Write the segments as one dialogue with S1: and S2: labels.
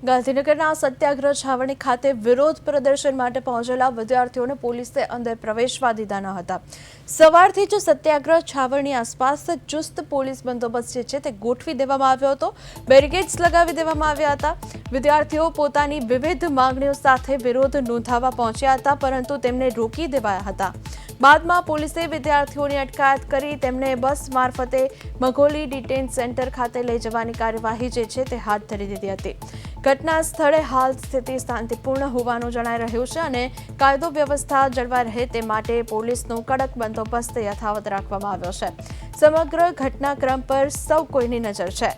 S1: ગાંધીનગરના સત્યાગ્રહ છાવણી ખાતે વિરોધ પ્રદર્શન માટે પહોંચેલા વિદ્યાર્થીઓને પોલીસે અંદર પ્રવેશવા દીધા ન હતા। સવારથી જ સત્યાગ્રહ છાવણી આસપાસ ચુસ્ત પોલીસ બંદોબસ્ત જે છે તે ગોઠવી દેવામાં આવ્યો હતો। બેરિકેડ્સ લગાવી દેવામાં આવ્યા હતા। વિદ્યાર્થીઓ પોતાની વિવિધ માંગણીઓ સાથે વિરોધ નોંધાવવા પહોંચ્યા હતા, પરંતુ તેમને રોકી દેવાયા હતા। બાદમાં પોલીસે વિદ્યાર્થીઓની અટકાયત કરી તેમને બસ મારફતે મઘોલી ડિટેન સેન્ટર ખાતે લઈ જવાની કાર્યવાહી જે છે તે હાથ ધરી દીધી હતી। ઘટના સ્થળે હાલ સ્થિતિ શાંતિપૂર્ણ હોવાનું જણાઈ રહ્યું છે અને કાયદો વ્યવસ્થા જળવાઈ રહે તે માટે પોલીસનો કડક બંદોબસ્ત યથાવત રાખવામાં આવ્યો છે। સમગ્ર ઘટનાક્રમ પર સૌ કોઈની નજર છે।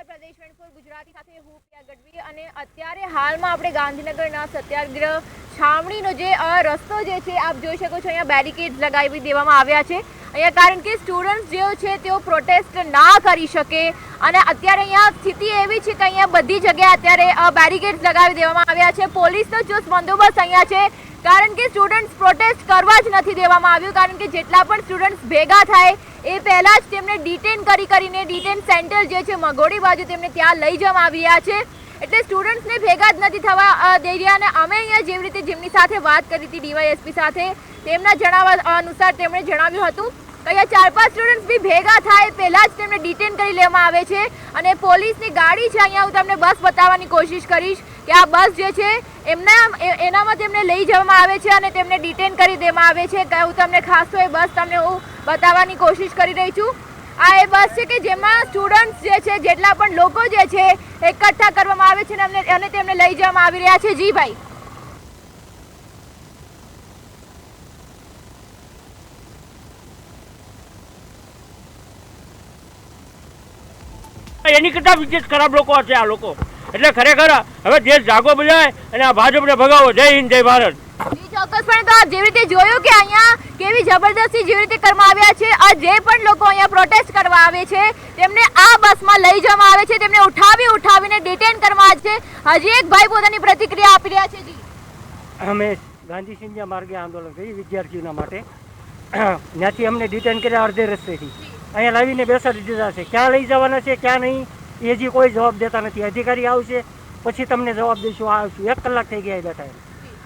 S2: પ્રદેશ 24 ગુજરાતી સાથે હું પ્રિયા ગઢવી અને અત્યારે હાલમાં આપણે ગાંધીનગરના સત્યાગ્રહ છાવણીનો જે રસ્તો જે છે આપ જોઈ શકો છો, અહીંયા બેરિકેડ લગાવી દેવામાં આવ્યા છે અહીંયા, કારણ કે સ્ટુડન્ટ્સ જેઓ છે તેઓ પ્રોટેસ્ટ ના કરી શકે અને અત્યારે અહીંયા સ્થિતિ એવી છે કે અહીંયા બધી જગ્યાએ અત્યારે બેરિકેડ લગાવી દેવામાં આવ્યા છે। પોલીસનો ચુસ્ત બંદોબસ્ત અહીંયા છે, કારણ કે સ્ટુડન્ટ્સ પ્રોટેસ્ટ કરવા જ નથી દેવામાં આવ્યું, કારણ કે જેટલા પણ સ્ટુડન્ટ્સ ભેગા થાય એ પહેલા જ તેમને ડિટેન કરીને ડિટેન સેન્ટર જે છે મઘોડી બાજુ તેમને ત્યાં લઈ જવામાં આવ્યા છે। એટલે સ્ટુડન્ટ્સને ભેગા જ નથી થવા દઈ રહ્યા અને અમે અહીંયા જેવી રીતે જેમની સાથે વાત કરી હતી ડીવાયએસપી સાથે, તેમના જણાવવા અનુસાર તેમણે જણાવ્યું હતું કે અહીંયા 4-5 સ્ટુડન્ટ્સ બી ભેગા થાય પહેલા જ તેમને ડિટેન કરી લેવામાં આવે છે અને પોલીસની ગાડી છે અહીંયા, હું તમને બસ બતાવવાની કોશિશ કરીશ કે આ બસ જે છે એનામાં તેમને લઈ જવામાં આવે છે અને તેમને ડિટેન કરી દેવામાં આવે છે। હું તમને ખાસ તો એ બસ તમને હું બતાવવાની કોશિશ કરી રહી છું। આ એ બસ છે કે જેમાં સ્ટુડન્ટ્સ જે છે જેટલા પણ લોકો જે છે એકઠા કરવામાં આવે છે અને તેમને લઈ જવામાં આવી રહ્યા છે। જી ભાઈ,
S3: એની કરતા વિશેષ ખરાબ લોકો છે આ લોકો। એટલે ખરેખર હવે દેશ જાગો બજાય અને આ ભાજપને ભગાવો। જય હિન્દ, જય ભારત।
S2: ચોક્કસપણે તો આપ જેવી રીતે જોયું કે અહીંયા કેવી જબરદસ્તી જેવી રીતે કરવામાં આવ્યા છે, આ જે પણ લોકો અહીંયા પ્રોટેસ્ટ કરવા આવે છે તેમને આ બસમાં લઈ જવામાં આવે છે, તેમને ઉઠાવીને ડિટેન કરવામાં આવે છે। હજી એક ભાઈ પોતાની પ્રતિક્રિયા આપી રહ્યા છે। જી,
S3: અમે ગાંધી સિંધિયા માર્ગે આંદોલન કરી વિદ્યાર્થીઓના માટે, ત્યાંથી અમને ડિટેન કર્યા અડધે રસ્તેથી અહીંયા લાવીને બેસાડી દીધા છે। ક્યાં લઈ જવાના છે ક્યાં નહીં એ હજી કોઈ જવાબ દેતા નથી। અધિકારી આવશે પછી તમને જવાબ દઈશું, આવશું। 1 કલાક થઈ ગયા બેઠા।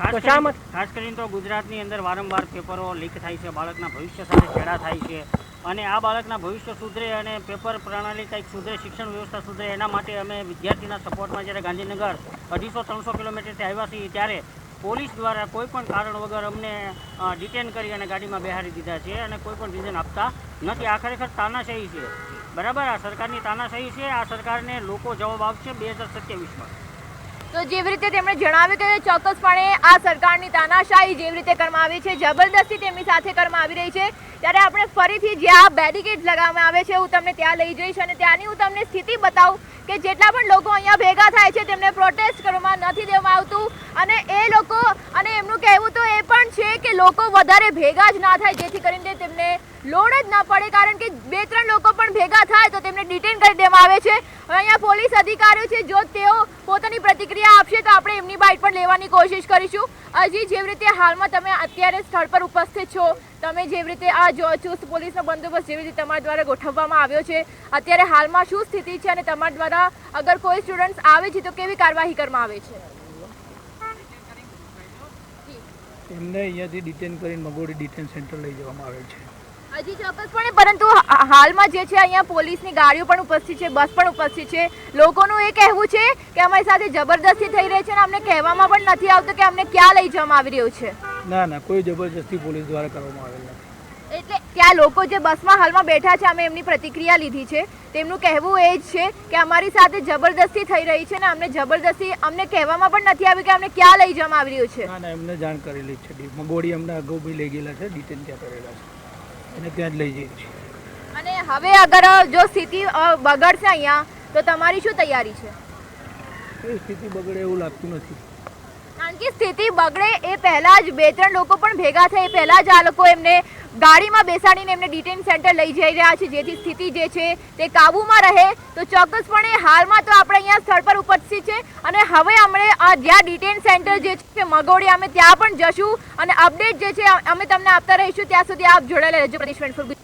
S4: ખાસ કરીને તો ગુજરાતની અંદર વારંવાર પેપરો લીક થાય છે, બાળકના ભવિષ્ય સાથે છેડા થાય છે અને આ બાળકના ભવિષ્ય સુધરે અને પેપર પ્રણાલી કંઈક સુધરે, શિક્ષણ વ્યવસ્થા સુધરે, એના માટે અમે વિદ્યાર્થીના સપોર્ટમાં જ્યારે ગાંધીનગર 250-300 કિલોમીટરથી આવ્યા છીએ ત્યારે પોલીસ દ્વારા કોઈ પણ કારણ વગર અમને ડિટેન કરી અને ગાડીમાં બેહાડી દીધા છે અને કોઈ પણ રીઝન આપતા નથી। આ ખરેખર તાનાશાહી છે, બરાબર? આ સરકારની તાનાશાહી છે। આ સરકારને લોકો જવાબ આપશે 2027માં।
S2: તો જેવી રીતે તેમણે જણાવ્યું કે ચોક્કસપણે આ સરકારની તાનાશાહી જેવી રીતે કરવામાં આવી છે, જબરદસ્તી તેમની સાથે કરવામાં આવી રહી છે, ત્યારે આપણે ફરીથી જ્યાં બેરિકેડ લગાવવામાં આવે છે હું તમને ત્યાં લઈ જઈશ અને ત્યાંની હું તમને સ્થિતિ બતાવું કે જેટલા પણ લોકો અહીંયા ભેગા થાય છે તેમને પ્રોટેસ્ટ કરવામાં નથી દેવામાં આવતું અને એ લોકો અને એમનું કહેવું તો એ પણ છે કે લોકો વધારે ભેગા જ ના થાય જેથી કરીને તેમને લોડ જ ના પડે, કારણ કે 2-3 લોકો પણ ભેગા થાય તો તેમને ડિટેન કરી દેવામાં આવે છે। હવે અહીંયા પોલીસ અધિકારીઓ છે, જો તેઓ પોતાની પ્રતિક્રિયા આપશે તો આપણે એમની બાઇટ પણ લેવાની કોશિશ કરીશું। હજી જેવી રીતે હાલમાં તમે અત્યારે સ્થળ પર ઉપસ્થિત છો, તમે જેવી રીતે આ ચુસ્ત પોલીસનો બંદોબસ્ત જેવી રીતે તમારા દ્વારા ગોઠવવામાં આવ્યો છે, અત્યારે હાલમાં શું સ્થિતિ છે અને તમારા દ્વારા અગર કોઈ સ્ટુડન્ટ્સ આવે છે તો કેવી કાર્યવાહી કરવામાં આવે છે?
S5: એમને અહીંયાથી ડિટેન કરીને મઘોડી ડિટેન સેન્ટર લઈ જવામાં આવે છે।
S2: હજી ચોક્કસપણે, પરંતુ હાલમાં જે છે અહીંયા પોલીસની ગાડીઓ પણ ઉપસ્થિત છે, બસ પણ ઉપસ્થિત છે। લોકોનું એ કહેવું છે કે અમારી સાથે જબરદસ્તી થઈ રહી છે અને અમને કહેવામાં પણ નથી આવતું કે અમને ક્યાં લઈ જવામાં આવી રહ્યું છે।
S5: ના, કોઈ જબરજસ્તી પોલીસ દ્વારા કરવામાં આવેલ નથી।
S2: એટલે ત્યાં લોકો જે બસમાં હાલમાં બેઠા છે, અમે એમની પ્રતિક્રિયા લીધી છે, તેમનું કહેવું એ જ છે કે અમારી સાથે જબરદસ્તી થઈ રહી છે અને અમને કહેવામાં પણ નથી આવ્યું કે અમને ક્યાં લઈ જવામાં આવી રહ્યું છે।
S5: ના, એમને જાણ કરેલી છે। મઘોડી અમને અગાઉ બી લઈ ગયેલા છે, ડિટેન ત્યાં કરેલા છે અને ત્યાં જ લઈ જઈએ છીએ।
S2: અને હવે અગર જો સ્થિતિ બગડશે અહીંયા તો તમારી શું તૈયારી છે?
S5: એ સ્થિતિ બગડે એવું લાગતું નથી।
S2: કારણ કે સ્થિતિ બગડે એ પહેલા જ 2-3 લોકો પણ ભેગા થાય એ પહેલા જ આ લોકો એમને ગાડીમાં બેસાડીને એમને ડિટેન સેન્ટર લઈ જઈ રહ્યા છે, જેથી સ્થિતિ જે છે તે કાબૂમાં રહે. તો ચોક્કસપણે હાલમાં તો આપણે અહીંયા સ્થળ પર ઉપસ્થિત છે અને હવે અમે જ્યાં ડિટેન સેન્ટર જે છે મગોડી અમે ત્યાં પણ જશું અને અપડેટ જે છે અમે તમને આપતા રહીશું. ત્યાં સુધી આપ જોડાયેલા રહેજો પ્રદેશ 24.